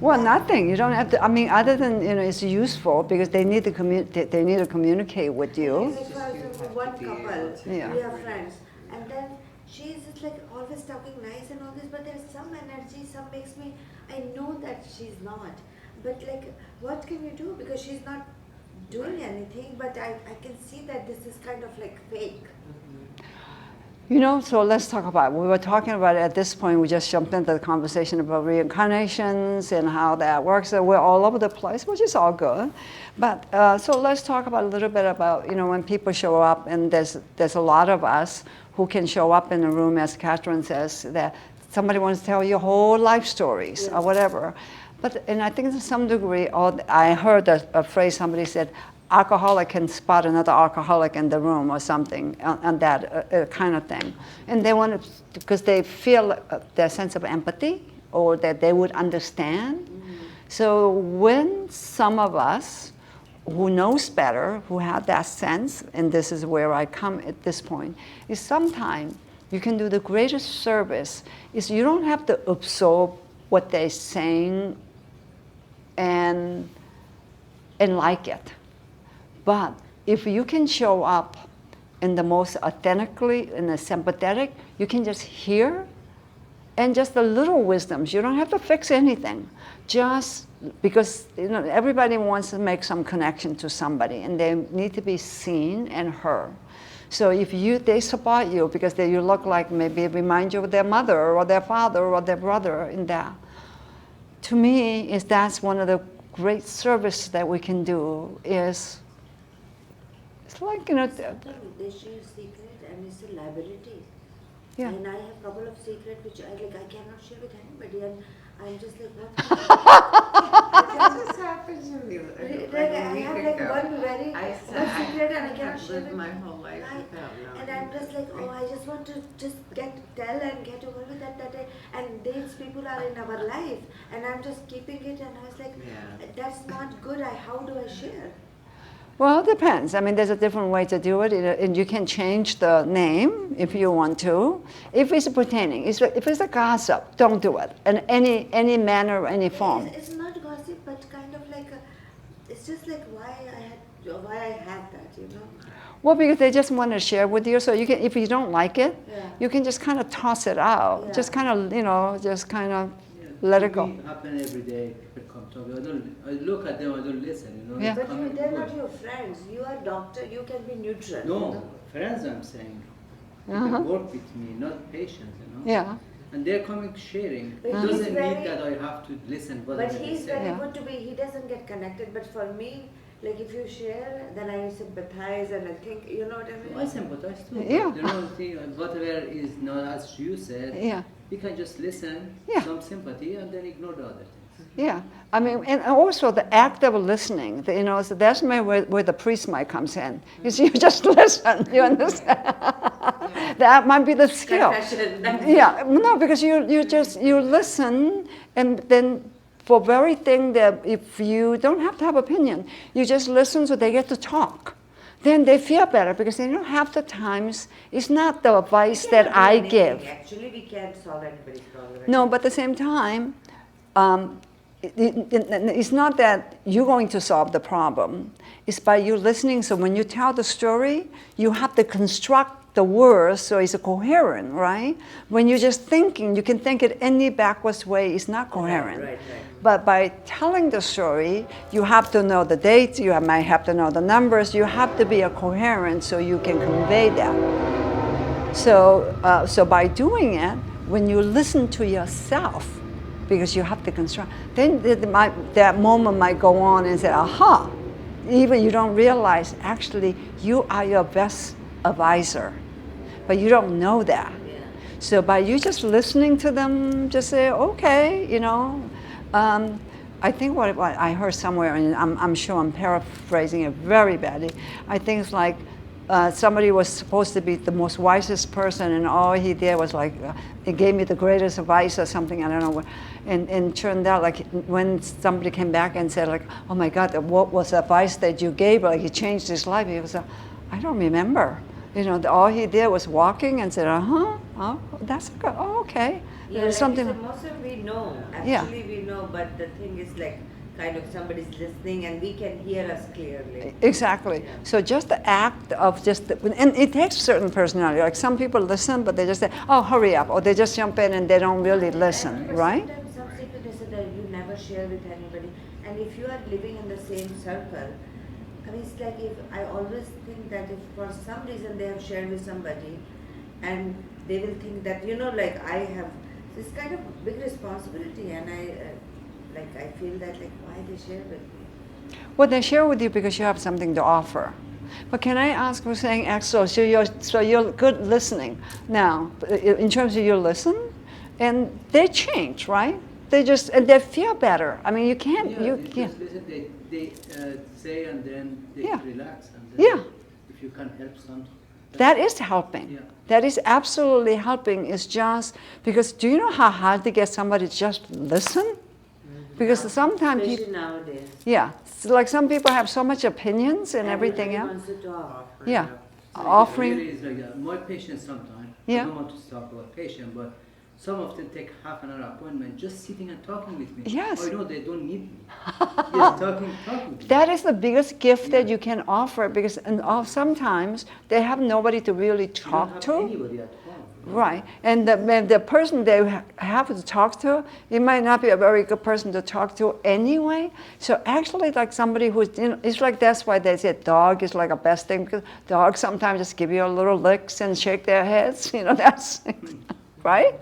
Well, nothing. You don't have to. I mean, other than it's useful because they need to They need to communicate with you. Like for example, one couple, Yeah. we are friends, and then she's just like always talking nice and all this, but there's some energy. Some makes me. I know that she's not, but like, what can you do? Because she's not doing anything, but I can see that this is kind of like fake. So let's talk about it. We were talking about it at this point. We just jumped into the conversation about reincarnations and how that works. So we're all over the place, which is all good. But so let's talk about a little bit about when people show up, and there's a lot of us who can show up in a room, as Catherine says, that somebody wants to tell you whole life stories or whatever. And I think to some degree, I heard a phrase somebody said, alcoholic can spot another alcoholic in the room or something, and that kind of thing. And they want to, because they feel their sense of empathy or that they would understand. Mm-hmm. So when some of us who knows better, who have that sense, and this is where I come at this point, is sometimes you can do the greatest service is you don't have to absorb what they're saying and like it. But if you can show up in the most authentically, in the sympathetic, you can just hear, and just the little wisdoms. You don't have to fix anything. Just because everybody wants to make some connection to somebody, and they need to be seen and heard. So if they support you because you look like maybe it reminds you of their mother or their father or their brother in that. To me, that's one of the great service that we can do is. It's like, they share secret and it's a liability. Yeah. And I have a couple of secrets which I cannot share with anybody, and I'm just like, what? This just happened to me. I have one very secret and I cannot share with my whole life without knowing. And I'm just like, I just want to just tell and get over with that and these people are in our life, and I'm just keeping it, and I was like, that's not good. How do I share? Well, it depends. I mean, there's a different way to do it, and you can change the name if you want to. If it's pertaining, if it's a gossip, don't do it in any manner or any form. It's not gossip, but kind of like it's just like why I had that, Well, because they just want to share with you, so you can. If you don't like it, you can just kind of toss it out. Yeah. Just kind of, let it go. It happens every day. I look at them, I don't listen, Yeah. But they're not your friends. You are doctor, you can be neutral. No, friends I'm saying. They can work with me, not patients, Yeah. And they're coming sharing. But it doesn't mean that I have to listen what But he's very good to be, he doesn't get connected. But for me, like if you share, then I sympathize and I think, you know what I mean? I sympathize too. Yeah. Whatever is not as you said, you can just listen, some sympathy, and then ignore the other things. Yeah, I mean, and also the act of listening, so that's where the priest might comes in. You see, you just listen, you understand? That might be the skill. Yeah, no, because you listen, and then for very thing that if you don't have to have opinion, you just listen so they get to talk. Then they feel better because they don't have the times. It's not the advice that I give. Actually, we can't solve anybody's problem. No, but at the same time, it's not that you're going to solve the problem. It's by you listening. So when you tell the story, you have to construct the words so it's coherent, right? When you're just thinking, you can think it any backwards way. It's not coherent. Right. But by telling the story, you have to know the dates. You might have to know the numbers. You have to be coherent so you can convey that. So by doing it, when you listen to yourself, because you have to construct, then that moment might go on and say, aha, even you don't realize actually you are your best advisor, but you don't know that. Yeah. So by you just listening to them, just say, okay, I think what I heard somewhere, and I'm sure I'm paraphrasing it very badly, I think it's like, somebody was supposed to be the most wisest person, and all he did was he gave me the greatest advice or something, I don't know what. And turned out when somebody came back and said oh my God, what was the advice that you gave? He changed his life. He was I don't remember. All he did was walking and said, Oh, that's good. Oh, okay. Yeah, There's like something. you said, most of we know. Yeah. Actually, we know, but the thing is like kind of somebody's listening and we can hear us clearly. Exactly. Yeah. So just the act of and it takes certain personality. Like some people listen, but they just say, "Oh, hurry up," or they just jump in and they don't really listen, But right? Sometimes some people they say that you never share with anybody, and if you are living in the same circle, I mean, it's like if I always think that if for some reason they have shared with somebody, and they will think that like I have this kind of big responsibility, and I feel that like why they share with me. Well, they share with you because you have something to offer. But can I ask, we're saying excellent, so you're good listening. Now, in terms of you listen, and they change, right? And they feel better. I mean, you can't, Yeah, they just listen, they say and then they Yeah. relax. And then Yeah. if you can help some. That is helping. Yeah. That is absolutely helping. It's just, because do you know how hard to get somebody to just listen? Because sometimes Especially people, nowadays. yeah, it's like some people have so much opinions and everything Everybody else. wants to talk. Yeah. So Offering. It really is like that. My patients sometimes, Yeah. I don't want to talk about patient, but some of them take half an hour appointment just sitting and talking with me. Yes. I know they don't need me. Just talking with me. That is the biggest gift that Yeah. you can offer, because sometimes they have nobody to really You don't talk have to. anybody at home. Right, and the person they have to talk to, it might not be a very good person to talk to anyway. So actually, like somebody who's, it's like that's why they say dog is like a best thing, because dogs sometimes just give you a little licks and shake their heads. That's right.